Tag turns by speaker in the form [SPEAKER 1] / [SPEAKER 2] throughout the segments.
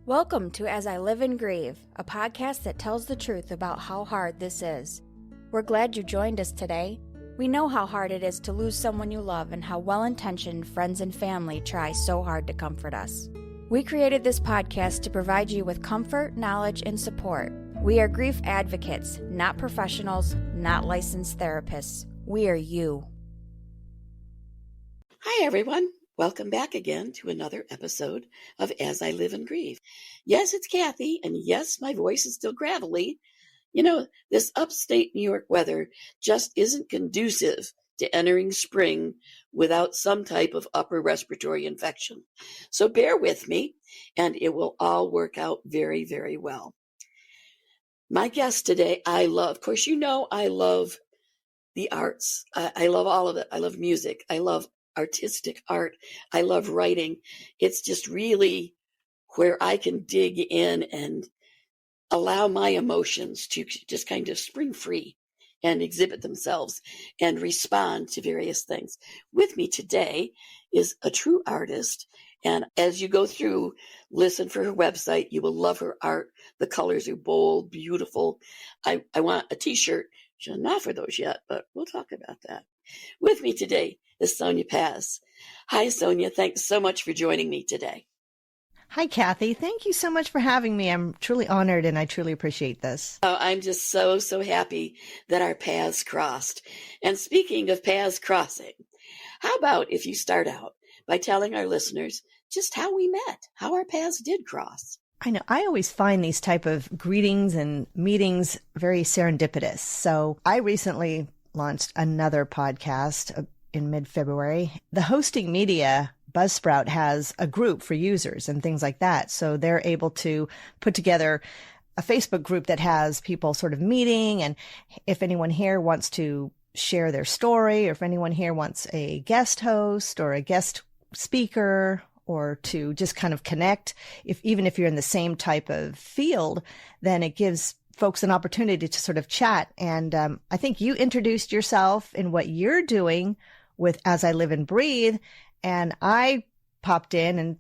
[SPEAKER 1] Welcome to As I Live and Grieve, a podcast that tells the truth about how hard this is. We're glad you joined us today. We know how hard it is to lose someone you love and how well-intentioned friends and family try so hard to comfort us. We created this podcast to provide you with comfort, knowledge, and support. We are grief advocates, not professionals, not licensed therapists. We are you.
[SPEAKER 2] Hi, everyone. Welcome back again to another episode of As I Live and Grieve. Yes, it's Kathy, and yes, my voice is still gravelly. You know, this upstate New York weather just isn't conducive to entering spring without some type of upper respiratory infection. So bear with me, and it will all work out very, very well. My guest today, I love. Of course, you know I love the arts. I love all of it. I love music. I love artistic art. I love writing. It's just really where I can dig in and allow my emotions to just kind of spring free and exhibit themselves and respond to various things. With me today is a true artist. And as you go through, listen for her website. You will love her art. The colors are bold, beautiful. I want a t-shirt. She'll not offer those yet, but we'll talk about that. With me today is Sonya Paz. Hi, Sonya. Thanks so much for joining me today.
[SPEAKER 3] Hi, Kathy. Thank you so much for having me. I'm truly honored and I truly appreciate this.
[SPEAKER 2] Oh, I'm just so happy that our paths crossed. And speaking of paths crossing, how about if you start out by telling our listeners just how we met, how our paths did cross?
[SPEAKER 3] I know I always find these type of greetings and meetings very serendipitous. So I recently launched another podcast in mid-February. The hosting media Buzzsprout has a group for users and things like that. So they're able to put together a Facebook group that has people sort of meeting. And if anyone here wants to share their story, or if anyone here wants a guest host or a guest speaker, or to just kind of connect, even if you're in the same type of field, then it gives folks an opportunity to sort of chat. And I think you introduced yourself in what you're doing with As I Live and Breathe. And I popped in and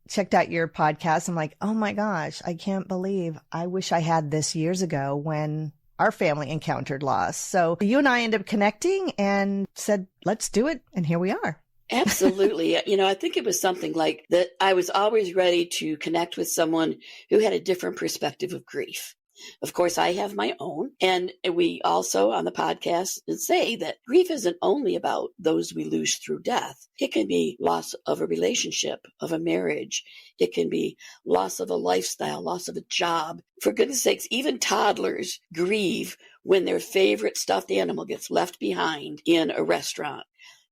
[SPEAKER 3] checked out your podcast. I'm like, oh my gosh, I can't believe I wish I had this years ago when our family encountered loss. So you and I ended up connecting and said, let's do it. And here we are.
[SPEAKER 2] Absolutely. You know, I think it was something like that. I was always ready to connect with someone who had a different perspective of grief. Of course, I have my own. And we also on the podcast say that grief isn't only about those we lose through death. It can be loss of a relationship, of a marriage. It can be loss of a lifestyle, loss of a job. For goodness sakes, even toddlers grieve when their favorite stuffed animal gets left behind in a restaurant.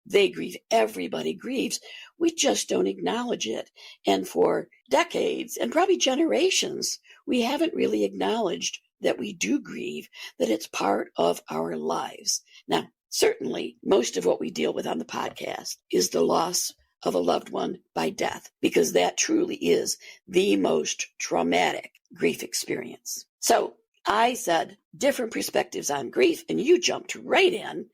[SPEAKER 2] They grieve. Everybody grieves. We just don't acknowledge it. And for decades and probably generations, we haven't really acknowledged that we do grieve, that it's part of our lives. Now, certainly, most of what we deal with on the podcast is the loss of a loved one by death, because that truly is the most traumatic grief experience. So I said different perspectives on grief, and you jumped right in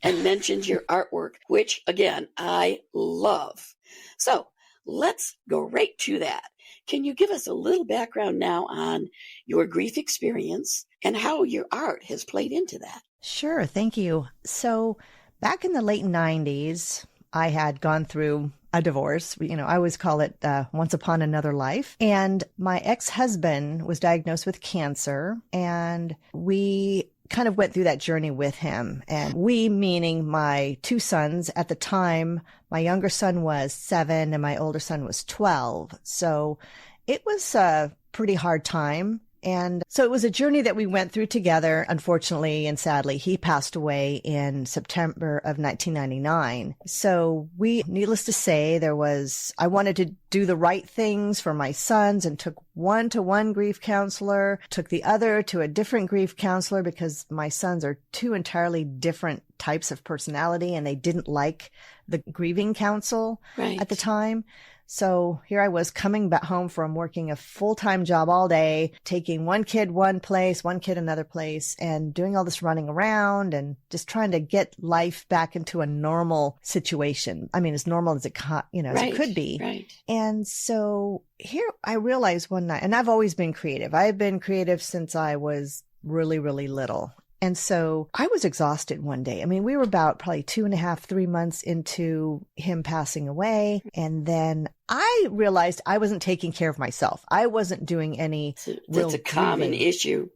[SPEAKER 2] and mentioned your artwork, which, again, I love. So let's go right to that. Can you give us a little background now on your grief experience and how your art has played into that?
[SPEAKER 3] Sure. Thank you. So back in the late 90s, I had gone through a divorce. I always call it once upon another life. And my ex-husband was diagnosed with cancer, and we kind of went through that journey with him. And we, meaning my two sons at the time, my younger son was 7 and my older son was 12. So it was a pretty hard time. And so it was a journey that we went through together. Unfortunately and sadly, he passed away in September of 1999. So needless to say, I wanted to do the right things for my sons and took one to one grief counselor, took the other to a different grief counselor, because my sons are two entirely different types of personality and they didn't like the grieving counsel at the time. So here I was coming back home from working a full-time job all day, taking one kid one place, one kid another place, and doing all this running around and just trying to get life back into a normal situation. I mean, as normal as as it could be.
[SPEAKER 2] Right.
[SPEAKER 3] And so here I realized one night, and I've always been creative. I've been creative since I was really, really little. And so I was exhausted one day. I mean, we were about probably 2.5, 3 months into him passing away. And then I realized I wasn't taking care of myself. I wasn't doing any
[SPEAKER 2] That's a common
[SPEAKER 3] grieving.
[SPEAKER 2] issue.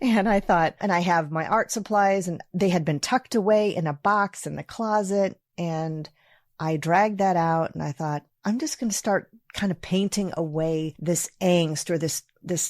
[SPEAKER 3] And I thought, and I have my art supplies, and they had been tucked away in a box in the closet. And I dragged that out, and I thought, I'm just going to start kind of painting away this angst or this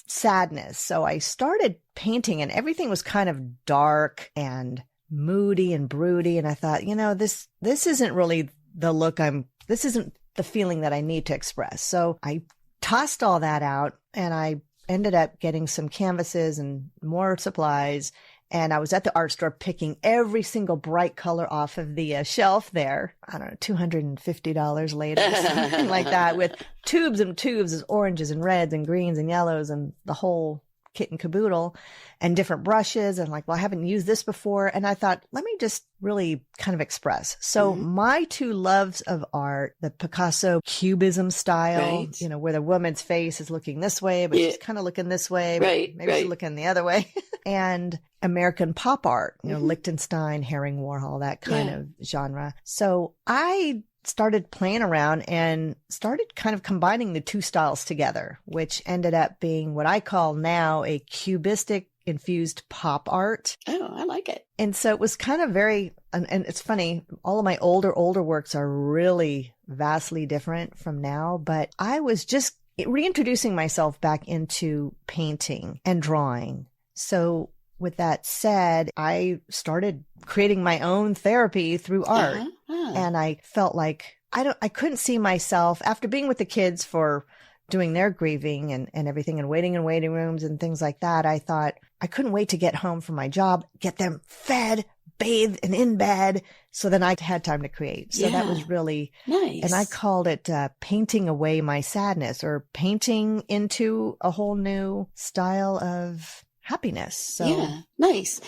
[SPEAKER 3] sadness. So I started painting, and everything was kind of dark and moody and broody. And I thought, this isn't really the look this isn't the feeling that I need to express. So I tossed all that out, and I ended up getting some canvases and more supplies. And I was at the art store picking every single bright color off of the shelf there. I don't know, $250 later, something like that, with tubes and tubes of oranges and reds and greens and yellows and the whole kit and caboodle, and different brushes. And I haven't used this before. And I thought, let me just really kind of express. So my two loves of art, the Picasso Cubism style, where the woman's face is looking this way, but she's kind of looking this way, but maybe she's looking the other way. And American pop art, Lichtenstein, Herring Warhol, that kind of genre. So I started playing around and started kind of combining the two styles together, which ended up being what I call now a cubistic infused pop art.
[SPEAKER 2] Oh, I like it.
[SPEAKER 3] And so it was kind of and it's funny, all of my older works are really vastly different from now, but I was just reintroducing myself back into painting and drawing. So with that said, I started creating my own therapy through art. And I felt like I couldn't see myself after being with the kids for doing their grieving and everything, and waiting in waiting rooms and things like that. I thought I couldn't wait to get home from my job, get them fed, bathed, and in bed. So then I had time to create. So that was really
[SPEAKER 2] nice.
[SPEAKER 3] And I called it painting away my sadness, or painting into a whole new style of happiness. So
[SPEAKER 2] yeah, nice.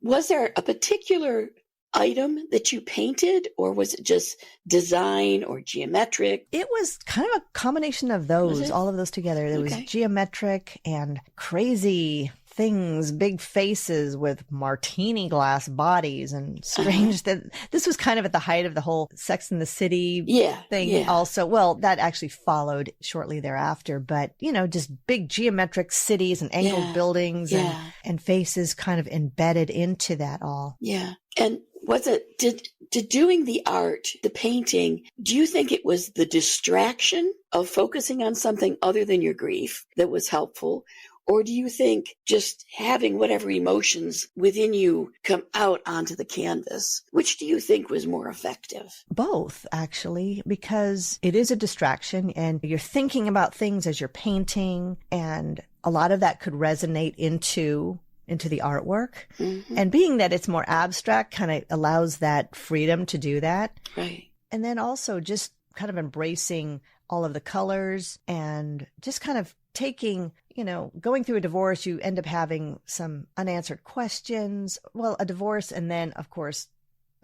[SPEAKER 2] Was there a particular item that you painted, or was it just design or geometric?
[SPEAKER 3] It was kind of a combination of those, all of those together. There was geometric and crazy things, big faces with martini glass bodies, and strange that this was kind of at the height of the whole Sex and the City thing also. Well, that actually followed shortly thereafter, but just big geometric cities and angled buildings and faces kind of embedded into that all.
[SPEAKER 2] Yeah. And was it, did doing the art, the painting, do you think it was the distraction of focusing on something other than your grief that was helpful? Or do you think just having whatever emotions within you come out onto the canvas, which do you think was more effective?
[SPEAKER 3] Both, actually, because it is a distraction and you're thinking about things as you're painting, and a lot of that could resonate into the artwork. And being that it's more abstract kind of allows that freedom to do that.
[SPEAKER 2] Right.
[SPEAKER 3] And then also just kind of embracing all of the colors and just kind of taking, going through a divorce, you end up having some unanswered questions. Well, a divorce, and then of course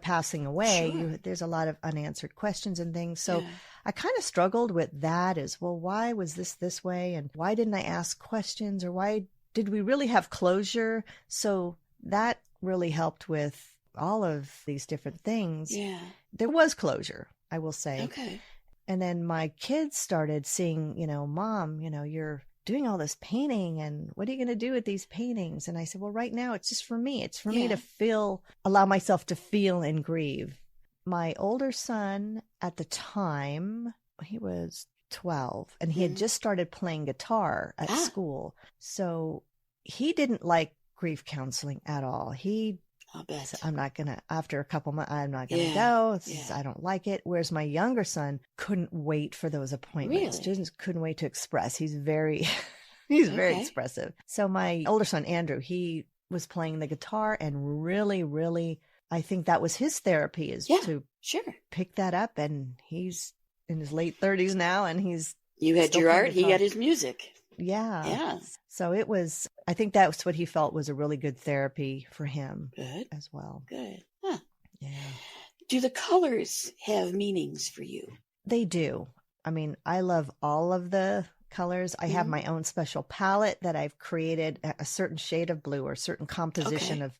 [SPEAKER 3] passing away, there's a lot of unanswered questions and things. So I kind of struggled with that as well. Why was this way? And why didn't I ask questions? Or why did we really have closure? So that really helped with all of these different things.
[SPEAKER 2] Yeah.
[SPEAKER 3] There was closure, I will say.
[SPEAKER 2] Okay.
[SPEAKER 3] And then my kids started seeing, Mom, you're doing all this painting, and what are you going to do with these paintings? And I said, well, right now it's just for me. It's for me to allow myself to feel and grieve. My older son at the time, he was 12, and he had just started playing guitar at school. So he didn't like grief counseling at all.
[SPEAKER 2] I'll bet.
[SPEAKER 3] So I'm not going to, after a couple months, I'm not going to go. I don't like it. Whereas my younger son couldn't wait for those appointments.
[SPEAKER 2] Really?
[SPEAKER 3] Just couldn't wait to express. He's very expressive. So my older son, Andrew, he was playing the guitar, and really, really, I think that was his therapy, is to pick that up. And he's in his late 30s now, and he's
[SPEAKER 2] You had
[SPEAKER 3] still
[SPEAKER 2] your art,
[SPEAKER 3] playing
[SPEAKER 2] he
[SPEAKER 3] guitar.
[SPEAKER 2] had his music.
[SPEAKER 3] Yeah.
[SPEAKER 2] Yeah.
[SPEAKER 3] So it was, I think that's what he felt was a really good therapy for him
[SPEAKER 2] Good.
[SPEAKER 3] as well.
[SPEAKER 2] Good. Huh.
[SPEAKER 3] Yeah.
[SPEAKER 2] Do the colors have meanings for you?
[SPEAKER 3] They do. I mean, I love all of the colors. I have my own special palette that I've created, a certain shade of blue or a certain composition of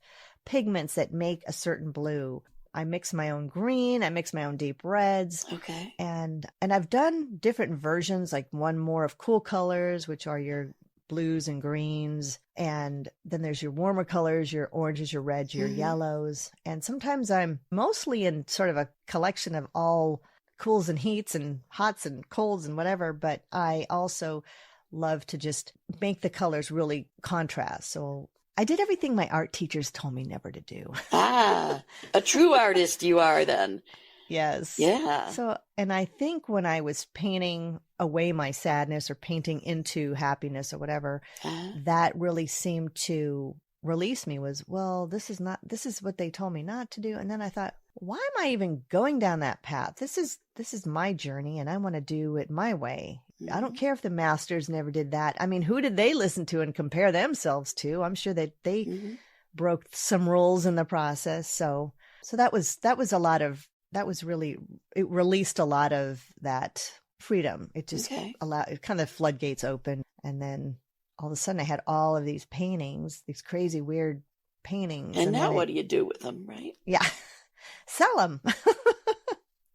[SPEAKER 3] pigments that make a certain blue. I mix my own green, I mix my own deep reds.
[SPEAKER 2] Okay.
[SPEAKER 3] And I've done different versions, like one more of cool colors, which are your blues and greens. And then there's your warmer colors, your oranges, your reds, your yellows. And sometimes I'm mostly in sort of a collection of all cools and heats and hots and colds and whatever, but I also love to just make the colors really contrast. So I did everything my art teachers told me never to do.
[SPEAKER 2] A true artist you are then.
[SPEAKER 3] Yes.
[SPEAKER 2] Yeah.
[SPEAKER 3] So, and I think when I was painting away my sadness or painting into happiness or whatever, that really seemed to release me was, well, this is what they told me not to do. And then I thought, why am I even going down that path? This is my journey and I want to do it my way. I don't care if the masters never did that. I mean, who did they listen to and compare themselves to? I'm sure that they broke some rules in the process. So that was really, it released a lot of that freedom. It just allowed, it kind of floodgates open. And then all of a sudden I had all of these paintings, these crazy, weird paintings.
[SPEAKER 2] And now what do you do with them, right?
[SPEAKER 3] Yeah. Sell them.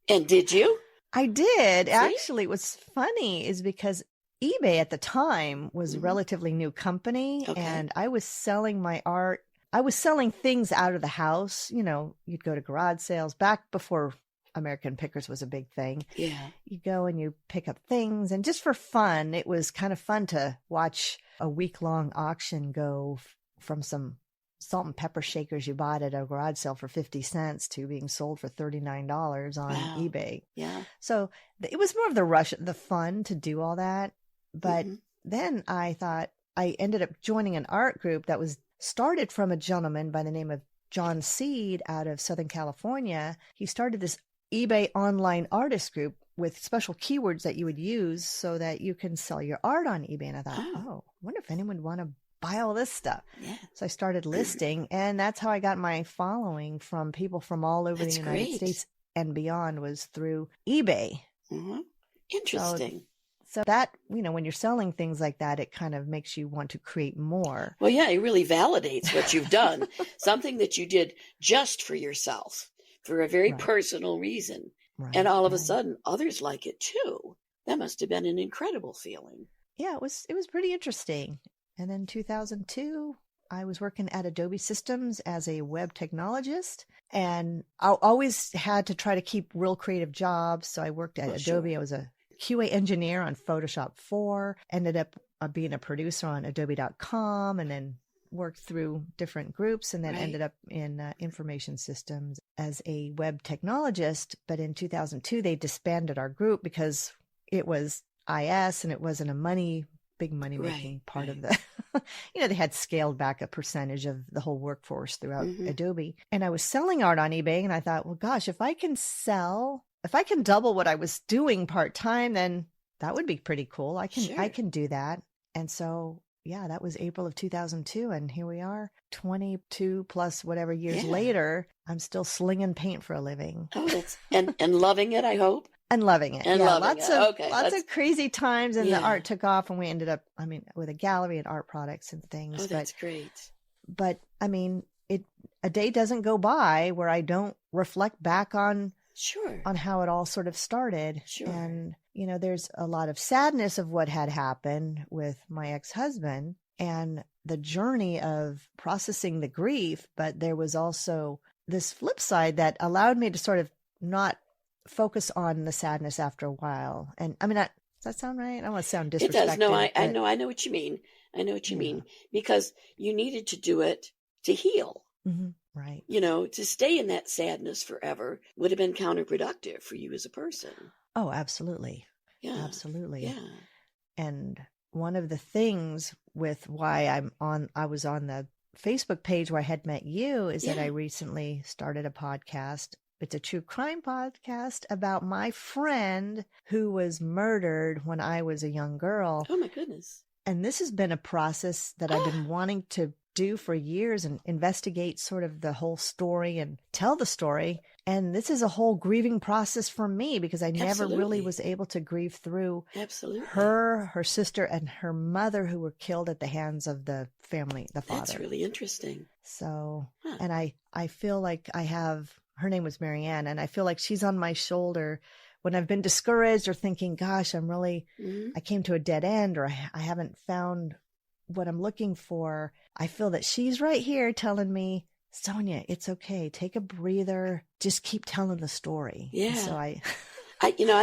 [SPEAKER 2] And did you?
[SPEAKER 3] I did. See? Actually, what's funny is because eBay at the time was a relatively new company and I was selling my art. I was selling things out of the house. You know, you'd go to garage sales back before American Pickers was a big thing.
[SPEAKER 2] Yeah.
[SPEAKER 3] You go and you pick up things and just for fun, it was kind of fun to watch a week-long auction go from some salt and pepper shakers you bought at a garage sale for 50 cents to being sold for $39 on eBay.
[SPEAKER 2] Yeah.
[SPEAKER 3] So it was more of the rush, the fun to do all that. But then I thought I ended up joining an art group that was started from a gentleman by the name of John Seed out of Southern California. He started this eBay online artist group with special keywords that you would use so that you can sell your art on eBay. And I thought, I wonder if anyone would want to buy all this stuff. Yeah. So I started listing, and that's how I got my following from people from all over the United States and beyond was through eBay.
[SPEAKER 2] Interesting.
[SPEAKER 3] So that, you know, when you're selling things like that, it kind of makes you want to create more.
[SPEAKER 2] Well, yeah, it really validates what you've done. Something that you did just for yourself, for a very personal reason. Right, and all of a sudden, others like it too. That must have been an incredible feeling.
[SPEAKER 3] Yeah, it was pretty interesting. And then 2002, I was working at Adobe Systems as a web technologist. And I always had to try to keep real creative jobs. So I worked at Adobe. Sure. I was a QA engineer on Photoshop 4, ended up being a producer on Adobe.com, and then worked through different groups, and then ended up in information systems as a web technologist. But in 2002, they disbanded our group because it was IS and it wasn't a big money making part of the, you know, they had scaled back a percentage of the whole workforce throughout Adobe. And I was selling art on eBay, and I thought, well, gosh, if I can double what I was doing part-time, then that would be pretty cool. I can do that. And so, yeah, that was April of 2002. And here we are 22 plus whatever years later, I'm still slinging paint for a living.
[SPEAKER 2] Oh, and loving it, I hope.
[SPEAKER 3] And loving it.
[SPEAKER 2] And
[SPEAKER 3] yeah,
[SPEAKER 2] loving
[SPEAKER 3] lots of crazy times, and the art took off, and we ended up, with a gallery and art products and things.
[SPEAKER 2] Oh, that's great.
[SPEAKER 3] But a day doesn't go by where I don't reflect back on how it all sort of started. Sure. And, you know, there's a lot of sadness of what had happened with my ex-husband and the journey of processing the grief. But there was also this flip side that allowed me to sort of not focus on the sadness after a while. And does that sound right? I don't want to sound disrespectful.
[SPEAKER 2] It does. No, I know what you mean. I know what you mean, because you needed to do it to heal.
[SPEAKER 3] Mm-hmm. Right.
[SPEAKER 2] You know, to stay in that sadness forever would have been counterproductive for you as a person.
[SPEAKER 3] Oh, absolutely.
[SPEAKER 2] Yeah.
[SPEAKER 3] Absolutely.
[SPEAKER 2] Yeah.
[SPEAKER 3] And one of the things with why I was on the Facebook page where I had met you is that I recently started a podcast It's a true crime podcast about my friend who was murdered when I was a young girl.
[SPEAKER 2] Oh, my goodness.
[SPEAKER 3] And this has been a process that I've been wanting to do for years and investigate sort of the whole story and tell the story. And this is a whole grieving process for me because I never really was able to grieve through her sister, and her mother, who were killed at the hands of the family, the father.
[SPEAKER 2] That's really interesting.
[SPEAKER 3] So, and I feel like I have, her name was Marianne, and I feel like she's on my shoulder when I've been discouraged or thinking, gosh, I came to a dead end, or I haven't found what I'm looking for. I feel that she's right here telling me, Sonya, it's okay. Take a breather. Just keep telling the story.
[SPEAKER 2] Yeah.
[SPEAKER 3] And so
[SPEAKER 2] I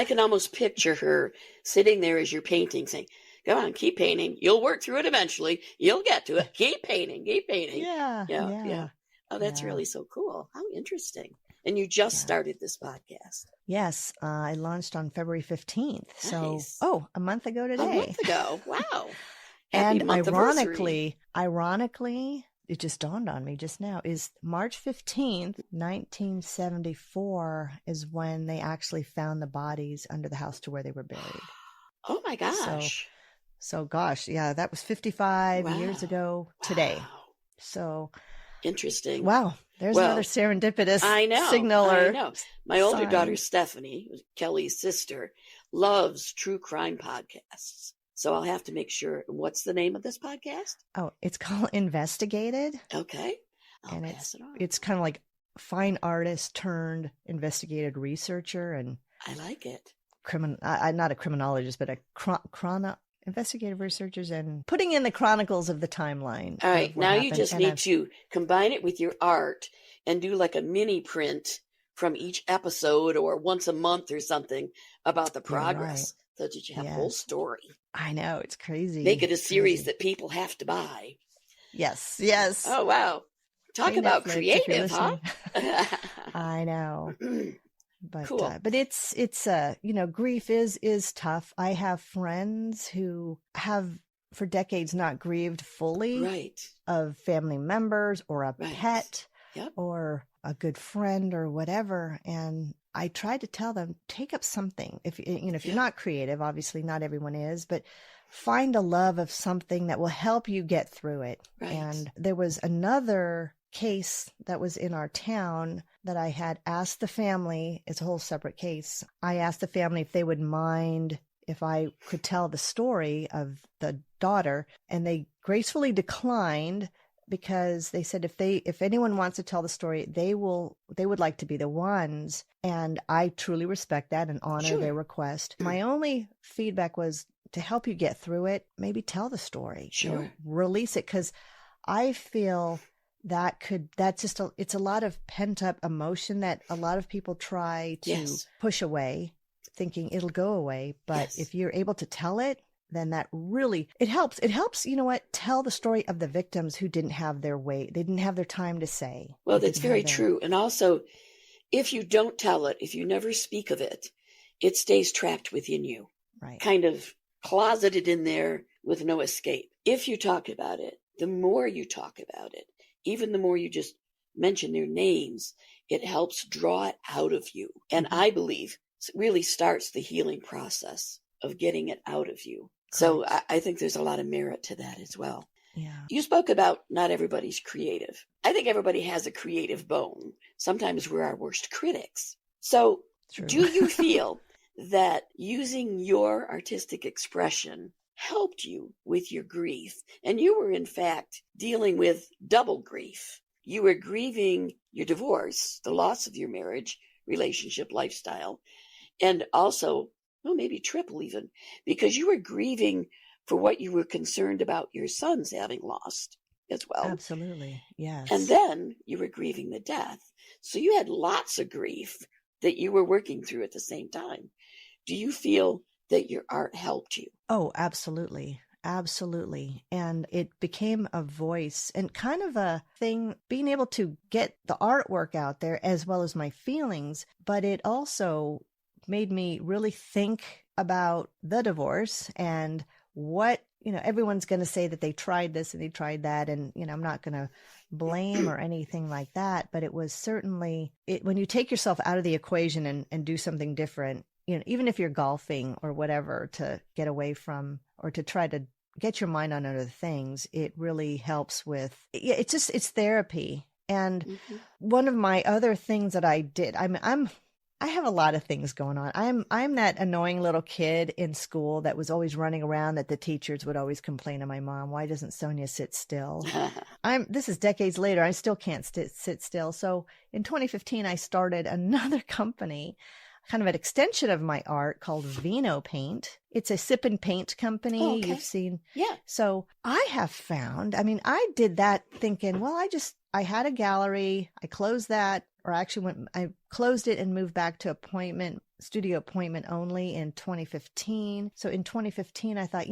[SPEAKER 2] can almost picture her sitting there as you're painting, saying, "Come on, keep painting. You'll work through it eventually. You'll get to it. Keep painting, keep painting." Yeah. Oh, that's really so cool. How interesting. And you just started this podcast.
[SPEAKER 3] Yes. I launched on February 15th.
[SPEAKER 2] Nice.
[SPEAKER 3] So, a month ago today.
[SPEAKER 2] A month ago. Wow.
[SPEAKER 3] And ironically, it just dawned on me just now, is March 15th, 1974 is when they actually found the bodies under the house to where they were buried.
[SPEAKER 2] Oh my gosh.
[SPEAKER 3] So gosh, yeah, that was 55 years ago today.
[SPEAKER 2] Wow.
[SPEAKER 3] So
[SPEAKER 2] interesting.
[SPEAKER 3] Wow. There's another serendipitous signal.
[SPEAKER 2] I know. My older daughter, Stephanie, Kelly's sister, loves true crime podcasts. So I'll have to make sure. What's the name of this podcast?
[SPEAKER 3] Oh, it's called Investigated.
[SPEAKER 2] Okay. I'll
[SPEAKER 3] and
[SPEAKER 2] pass it on.
[SPEAKER 3] It's kind of like fine artist turned investigative researcher. And
[SPEAKER 2] I like it.
[SPEAKER 3] Not a criminologist, but a investigative researchers, and putting in the chronicles of the timeline.
[SPEAKER 2] All right. Now you just need to combine it with your art and do like a mini print from each episode or once a month or something about the progress. So that you have a whole story.
[SPEAKER 3] I know. It's crazy.
[SPEAKER 2] Make it a series that people have to buy.
[SPEAKER 3] Yes.
[SPEAKER 2] Oh, wow. Talk about Netflix, creative, huh?
[SPEAKER 3] I know. But,
[SPEAKER 2] cool.
[SPEAKER 3] But it's grief is tough. I have friends who have for decades not grieved fully of family members or a pet or a good friend or whatever. And I try to tell them, take up something. If you're not creative, obviously not everyone is, but find a love of something that will help you get through it.
[SPEAKER 2] Right.
[SPEAKER 3] And there was another case that was in our town that I had asked the family. It's a whole separate case. I asked the family if they would mind if I could tell the story of the daughter, and they gracefully declined, because they said if anyone wants to tell the story, they would like to be the ones. And I truly respect that and honor their request. My only feedback was to help you get through it, maybe tell the story. Release it, because I feel it's a lot of pent up emotion that a lot of people try to push away, thinking it'll go away. But if you're able to tell it, then that really, it helps. It helps, tell the story of the victims who didn't have their way. They didn't have their time to say.
[SPEAKER 2] Well, that's very true. And also, if you don't tell it, if you never speak of it, it stays trapped within you.
[SPEAKER 3] Right.
[SPEAKER 2] Kind of closeted in there with no escape. If you talk about it, the more you talk about it, even the more you just mention their names, it helps draw it out of you. And I believe it really starts the healing process of getting it out of you. So I think there's a lot of merit to that as well.
[SPEAKER 3] Yeah.
[SPEAKER 2] You spoke about not everybody's creative. I think everybody has a creative bone. Sometimes we're our worst critics. So do you feel that using your artistic expression helped you with your grief? And you were, in fact, dealing with double grief. You were grieving your divorce, the loss of your marriage, relationship, lifestyle, and also, well, maybe triple even, because you were grieving for what you were concerned about your sons having lost as well.
[SPEAKER 3] Absolutely, yes.
[SPEAKER 2] And then you were grieving the death. So you had lots of grief that you were working through at the same time. Do you feel that your art helped you?
[SPEAKER 3] Oh, absolutely. Absolutely. And it became a voice and kind of a thing, being able to get the artwork out there as well as my feelings. But it also made me really think about the divorce and what, everyone's going to say that they tried this and they tried that. And, I'm not going to blame or anything like that, but it was certainly when you take yourself out of the equation and do something different, even if you're golfing or whatever, to get away from or to try to get your mind on other things, it really helps with, it's therapy. And one of my other things that I did, I have a lot of things going on. I'm that annoying little kid in school that was always running around that the teachers would always complain to my mom, why doesn't Sonya sit still? This is decades later. I still can't sit still. So in 2015, I started another company, kind of an extension of my art, called Vino Paint. It's a sip and paint company.
[SPEAKER 2] Oh, okay.
[SPEAKER 3] You've seen.
[SPEAKER 2] Yeah.
[SPEAKER 3] So I have found, I did that thinking, well, I had a gallery. I closed that, or actually I closed it and moved back to studio appointment only in 2015. So in 2015, I thought,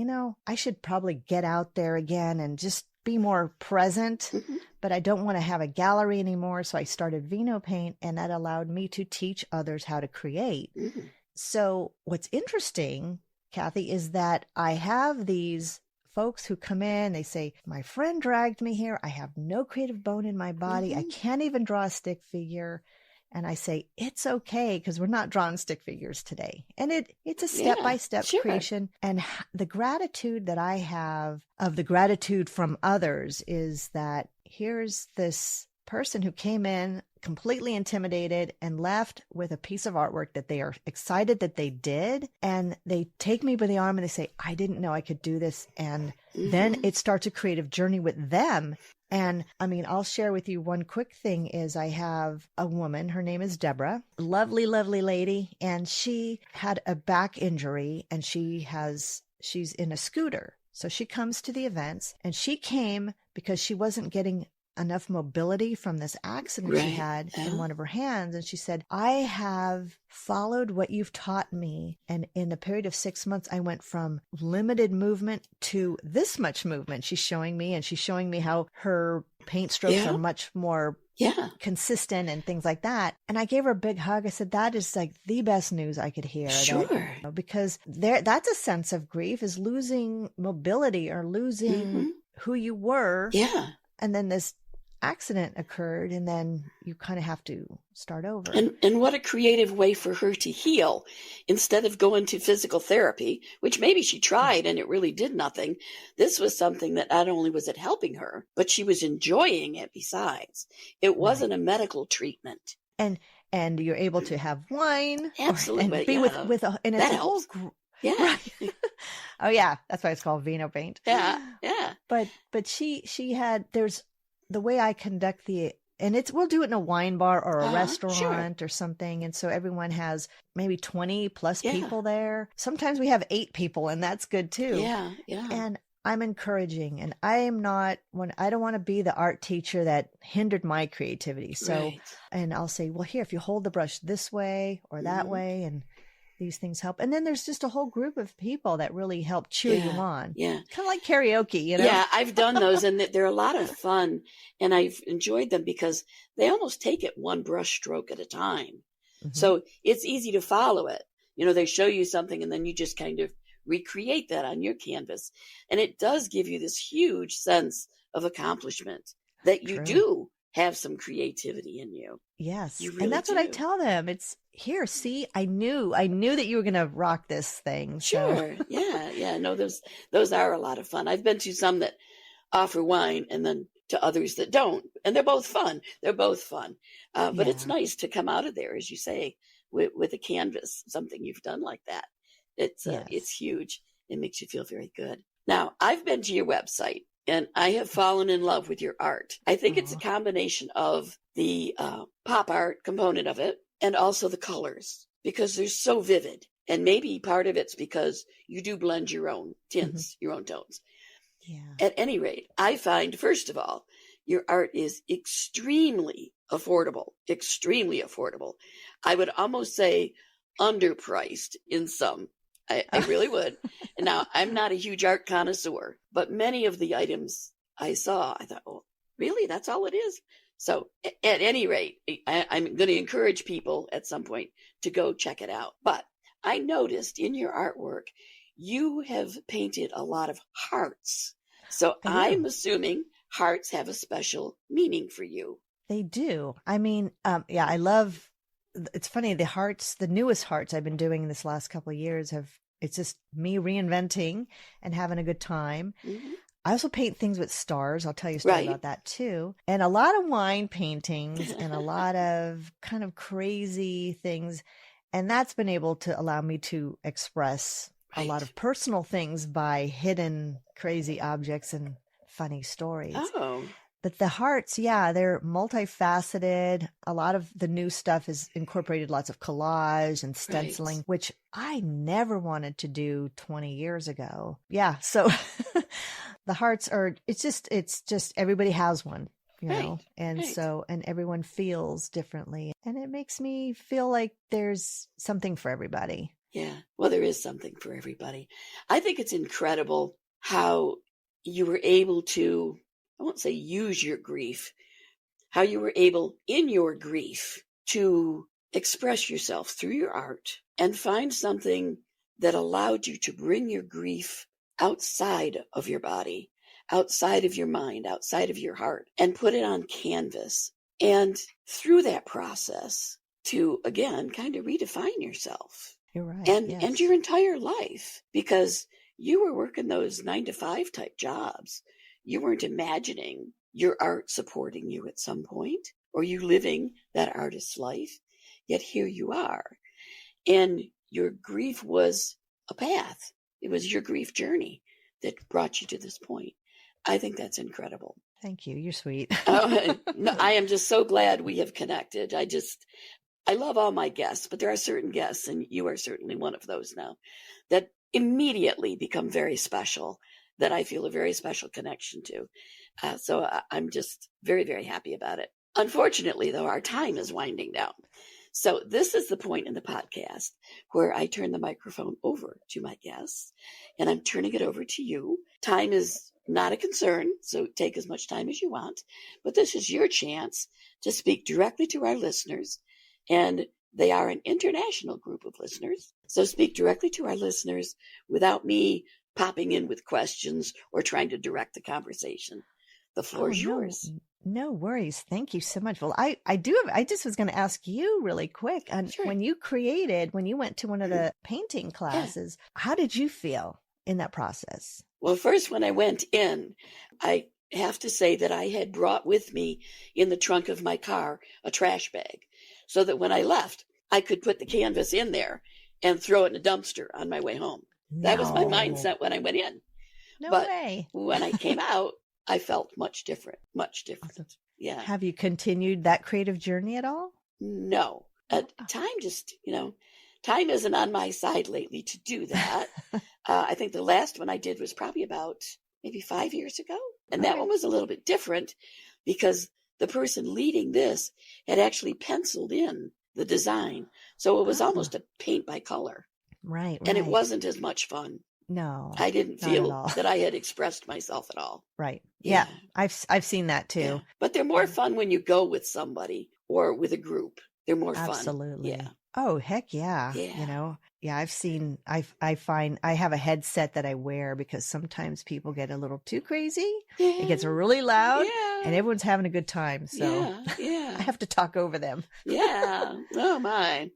[SPEAKER 3] I should probably get out there again and just be more present, but I don't want to have a gallery anymore. So I started Vino Paint, and that allowed me to teach others how to create. So what's interesting, Kathy, is that I have these folks who come in, they say, my friend dragged me here. I have no creative bone in my body. I can't even draw a stick figure. And I say, it's okay, because we're not drawing stick figures today. And it's a step-by-step creation. And the gratitude that I have of the gratitude from others is that here's this person who came in completely intimidated and left with a piece of artwork that they are excited that they did. And they take me by the arm and they say, I didn't know I could do this. And then it starts a creative journey with them. And I'll share with you one quick thing is I have a woman, her name is Deborah, lovely, lovely lady. And she had a back injury and she's in a scooter. So she comes to the events, and she came because she wasn't getting enough mobility from this accident she had in one of her hands. And she said, I have followed what you've taught me. And in a period of 6 months, I went from limited movement to this much movement. She's showing me how her paint strokes are much more consistent and things like that. And I gave her a big hug. I said, that is like the best news I could hear.
[SPEAKER 2] Sure.
[SPEAKER 3] Because that's a sense of grief, is losing mobility or losing who you were.
[SPEAKER 2] Yeah.
[SPEAKER 3] And then this accident occurred, and then you kind of have to start over.
[SPEAKER 2] And what a creative way for her to heal. Instead of going to physical therapy, which maybe she tried and it really did nothing, this was something that not only was it helping her, but she was enjoying it besides. It wasn't a medical treatment.
[SPEAKER 3] And you're able to have wine.
[SPEAKER 2] Absolutely.
[SPEAKER 3] And be with and it's
[SPEAKER 2] that
[SPEAKER 3] a whole
[SPEAKER 2] right.
[SPEAKER 3] Oh yeah, that's why it's called Vino Paint.
[SPEAKER 2] Yeah.
[SPEAKER 3] But she had, there's the way I conduct we'll do it in a wine bar or a restaurant or something. And so everyone has maybe 20 plus people there. Sometimes we have 8 people, and that's good too.
[SPEAKER 2] Yeah.
[SPEAKER 3] And I'm encouraging, and I don't want to be the art teacher that hindered my creativity. So, and I'll say, well, here, if you hold the brush this way or that way, and these things help. And then there's just a whole group of people that really help cheer you on. Yeah. Kind of like karaoke,
[SPEAKER 2] Yeah, I've done those, and they're a lot of fun, and I've enjoyed them because they almost take it one brush stroke at a time. So it's easy to follow it. They show you something, and then you just kind of recreate that on your canvas. And it does give you this huge sense of accomplishment that you do have some creativity in you.
[SPEAKER 3] Yes.
[SPEAKER 2] You really
[SPEAKER 3] and that's
[SPEAKER 2] do.
[SPEAKER 3] what I tell them. It's here. See, I knew that you were going to rock this thing.
[SPEAKER 2] Sure. So. Yeah. No, those are a lot of fun. I've been to some that offer wine, and then to others that don't. And they're both fun. But it's nice to come out of there, as you say, with a canvas, something you've done like that. It's huge. It makes you feel very good. Now, I've been to your website, and I have fallen in love with your art. I think it's a combination of the pop art component of it and also the colors, because they're so vivid. And maybe part of it's because you do blend your own tints, your own tones. Yeah. At any rate, I find, first of all, your art is extremely affordable. I would almost say underpriced in some. I really would. And now, I'm not a huge art connoisseur, but many of the items I saw, I thought, oh, really? That's all it is? So at any rate, I'm going to encourage people at some point to go check it out. But I noticed in your artwork, you have painted a lot of hearts. So I'm assuming hearts have a special meaning for you.
[SPEAKER 3] They do. I mean, yeah, I love, it's funny, the newest hearts I've been doing this last couple of years it's just me reinventing and having a good time.
[SPEAKER 2] Mm-hmm.
[SPEAKER 3] I also paint things with stars. I'll tell you a story about that too. And a lot of wine paintings and a lot of kind of crazy things. And that's been able to allow me to express a lot of personal things by hidden crazy objects and funny stories.
[SPEAKER 2] Oh.
[SPEAKER 3] But the hearts, yeah, they're multifaceted. A lot of the new stuff has incorporated lots of collage and stenciling, which I never wanted to do 20 years ago. Yeah. So the hearts are, it's just everybody has one, you know, and so, and everyone feels differently. And it makes me feel like there's something for everybody.
[SPEAKER 2] Yeah. Well, there is something for everybody. I think it's incredible how you were able to, I won't say use your grief, how you were able in your grief to express yourself through your art and find something that allowed you to bring your grief outside of your body, outside of your mind, outside of your heart, and put it on canvas. And through that process to, again, kind of redefine yourself.
[SPEAKER 3] You're right.
[SPEAKER 2] And your entire life, because you were working those 9-to-5 type jobs. You weren't imagining your art supporting you at some point, or you living that artist's life. Yet here you are. And your grief was a path. It was your grief journey that brought you to this point. I think that's incredible.
[SPEAKER 3] Thank you. You're sweet.
[SPEAKER 2] No, I am just so glad we have connected. I love all my guests, but there are certain guests, and you are certainly one of those now, that immediately become very special, that I feel a very special connection to. So I'm just very, very happy about it. Unfortunately, though, our time is winding down. So this is the point in the podcast where I turn the microphone over to my guests, and I'm turning it over to you. Time is not a concern, so take as much time as you want. But this is your chance to speak directly to our listeners, and they are an international group of listeners. So speak directly to our listeners without me popping in with questions or trying to direct the conversation. The floor is yours.
[SPEAKER 3] No worries. Thank you so much. Well, I just was going to ask you really quick. And when you went to one of the painting classes, how did you feel in that process?
[SPEAKER 2] Well, first, when I went in, I have to say that I had brought with me in the trunk of my car a trash bag so that when I left, I could put the canvas in there and throw it in a dumpster on my way home. That was my mindset when I went in.
[SPEAKER 3] No
[SPEAKER 2] but
[SPEAKER 3] way.
[SPEAKER 2] When I came out, I felt much different.
[SPEAKER 3] Awesome.
[SPEAKER 2] Yeah.
[SPEAKER 3] Have you continued that creative journey at all?
[SPEAKER 2] No. Time isn't on my side lately to do that. I think the last one I did was probably about maybe 5 years ago. And that one was a little bit different because the person leading this had actually penciled in the design. So it was almost a paint by color.
[SPEAKER 3] Right.
[SPEAKER 2] And it wasn't as much fun.
[SPEAKER 3] No.
[SPEAKER 2] I didn't feel that I had expressed myself at all.
[SPEAKER 3] Right. Yeah. I've seen that too.
[SPEAKER 2] Yeah. But they're more fun when you go with somebody or with a group. They're more fun.
[SPEAKER 3] Absolutely.
[SPEAKER 2] Yeah.
[SPEAKER 3] Oh, heck yeah. I find I have a headset that I wear because sometimes people get a little too crazy.
[SPEAKER 2] Yeah.
[SPEAKER 3] It gets really loud and
[SPEAKER 2] Yeah.
[SPEAKER 3] everyone's having a good time. So
[SPEAKER 2] Yeah.
[SPEAKER 3] I have to talk over them.
[SPEAKER 2] Yeah. Oh, my.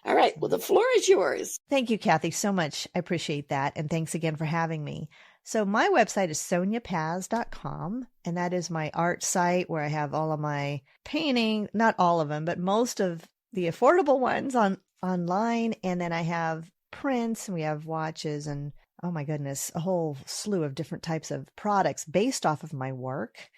[SPEAKER 2] All right. Well, the floor is yours.
[SPEAKER 3] Thank you, Kathy, so much. I appreciate that. And thanks again for having me. So my website is sonyapaz.com, and that is my art site where I have all of my painting, not all of them, but most of the affordable ones online. And then I have prints and we have watches and, oh my goodness, a whole slew of different types of products based off of my work.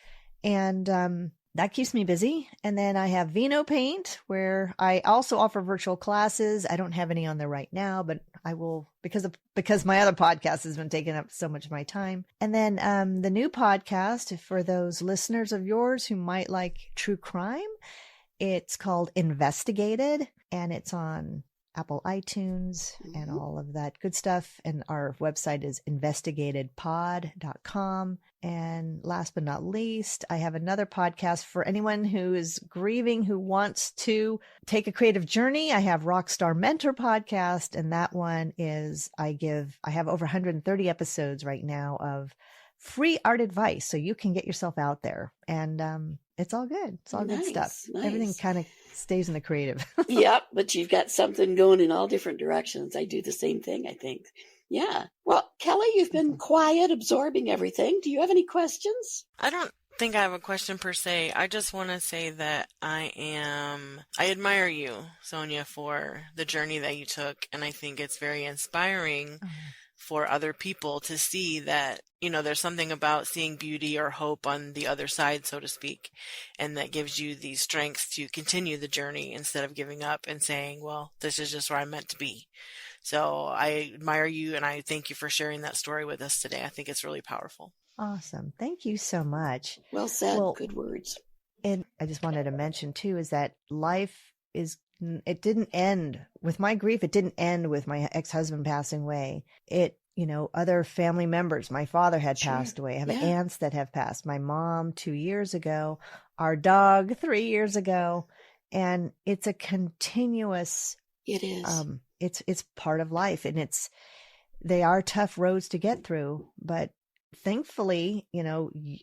[SPEAKER 3] And that keeps me busy. And then I have Vino Paint, where I also offer virtual classes. I don't have any on there right now, but I will because my other podcast has been taking up so much of my time. And then the new podcast for those listeners of yours who might like true crime, it's called Investigated, and it's on Apple iTunes and all of that good stuff. And our website is investigatedpod.com. And last but not least, I have another podcast for anyone who is grieving, who wants to take a creative journey. I have Rockstar Mentor podcast. And that one is, I have over 130 episodes right now of free art advice so you can get yourself out there. And it's all good. It's all good stuff.
[SPEAKER 2] Nice.
[SPEAKER 3] Everything kind of stays in the creative.
[SPEAKER 2] Yep, but you've got something going in all different directions. I do the same thing, I think. Yeah. Well, Kelly, you've been quiet, absorbing everything. Do you have any questions?
[SPEAKER 4] I don't think I have a question per se. I just want to say that I admire you, Sonya, for the journey that you took, and I think it's very inspiring for other people to see that, there's something about seeing beauty or hope on the other side, so to speak, and that gives you the strength to continue the journey instead of giving up and saying, well, this is just where I'm meant to be. So I admire you, and I thank you for sharing that story with us today. I think it's really powerful.
[SPEAKER 3] Awesome. Thank you so much.
[SPEAKER 2] Well said. Well, good words.
[SPEAKER 3] And I just wanted to mention too, is that it didn't end with my grief. It didn't end with my ex-husband passing away. Other family members, my father had passed away. I have aunts that have passed. My mom 2 years ago, our dog 3 years ago. And it's a continuous,
[SPEAKER 2] it is.
[SPEAKER 3] It's part of life, and they are tough roads to get through, but thankfully,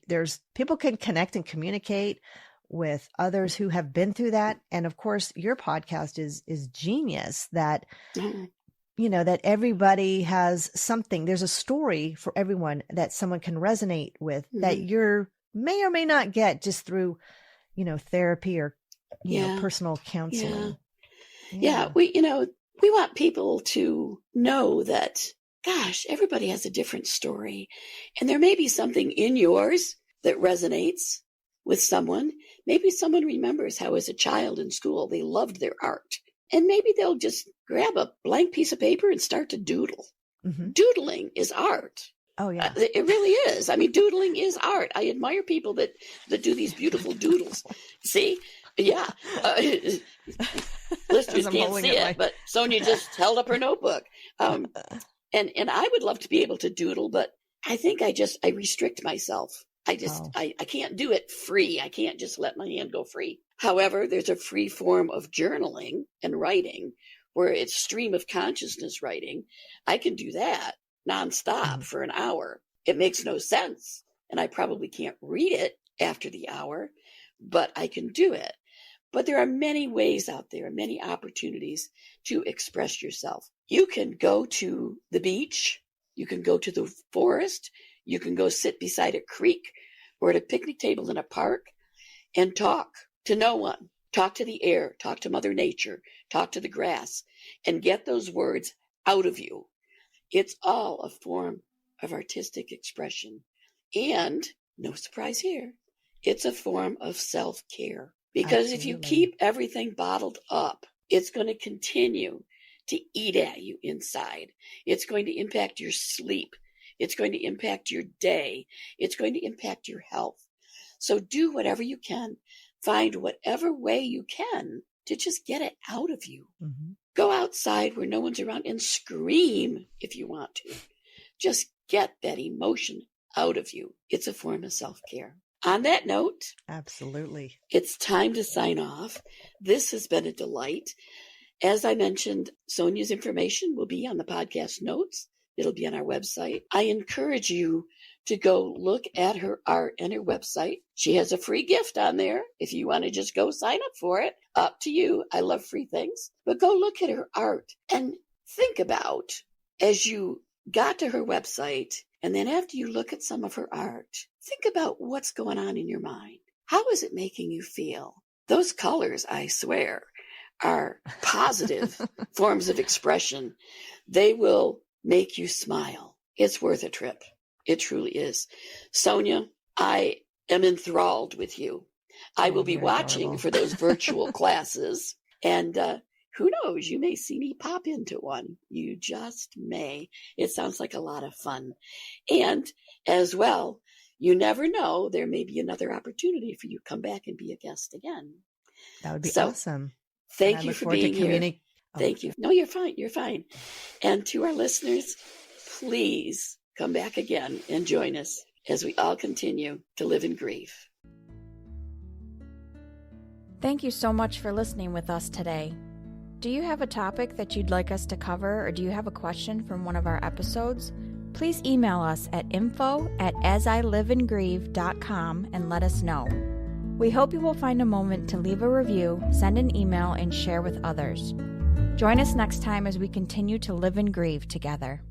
[SPEAKER 3] there's people can connect and communicate with others who have been through that. And of course, your podcast is genius that, that everybody has something. There's a story for everyone that someone can resonate with that you may or may not get just through, therapy or, personal counseling.
[SPEAKER 2] Yeah. We want people to know that, gosh, everybody has a different story. And there may be something in yours that resonates with someone. Maybe someone remembers how as a child in school they loved their art. And maybe they'll just grab a blank piece of paper and start to doodle. Mm-hmm. Doodling is art.
[SPEAKER 3] Oh, yeah.
[SPEAKER 2] It really is. I mean, doodling is art. I admire people that do these beautiful doodles. See? Yeah. Listeners can't see it, but Sonya just held up her notebook. And I would love to be able to doodle, but I think I restrict myself. I can't do it free. I can't just let my hand go free. However, there's a free form of journaling and writing where it's stream of consciousness writing. I can do that nonstop for an hour. It makes no sense. And I probably can't read it after the hour, but I can do it. But there are many ways out there, many opportunities to express yourself. You can go to the beach. You can go to the forest. You can go sit beside a creek or at a picnic table in a park and talk to no one. Talk to the air, talk to Mother Nature, talk to the grass, and get those words out of you. It's all a form of artistic expression. And, no surprise here, it's a form of self-care. Because Absolutely. If you keep everything bottled up, it's going to continue to eat at you inside. It's going to impact your sleep. It's going to impact your day. It's going to impact your health. So do whatever you can. Find whatever way you can to just get it out of you. Mm-hmm. Go outside where no one's around and scream if you want to. Just get that emotion out of you. It's a form of self-care. On that note,
[SPEAKER 3] absolutely,
[SPEAKER 2] it's time to sign off. This has been a delight. As I mentioned, Sonya's information will be on the podcast notes. It'll be on our website. I encourage you to go look at her art and her website. She has a free gift on there. If you want to just go sign up for it, up to you. I love free things. But go look at her art and think about, as you got to her website, and then after you look at some of her art, think about what's going on in your mind. How is it making you feel? Those colors, I swear, are positive forms of expression. They will make you smile. It's worth a trip. It truly is. Sonya, I am enthralled with you. I will be watching for those virtual classes. And who knows, you may see me pop into one. You just may. It sounds like a lot of fun. And as well, you never know, there may be another opportunity for you to come back and be a guest again.
[SPEAKER 3] That would be awesome.
[SPEAKER 2] Thank you for being here. Thank you. No, you're fine. You're fine. And to our listeners, please come back again and join us as we all continue to live in grief.
[SPEAKER 1] Thank you so much for listening with us today. Do you have a topic that you'd like us to cover, or do you have a question from one of our episodes? please email us at info@asiliveandgrieve.com and let us know. We hope you will find a moment to leave a review, send an email, and share with others. Join us next time as we continue to live and grieve together.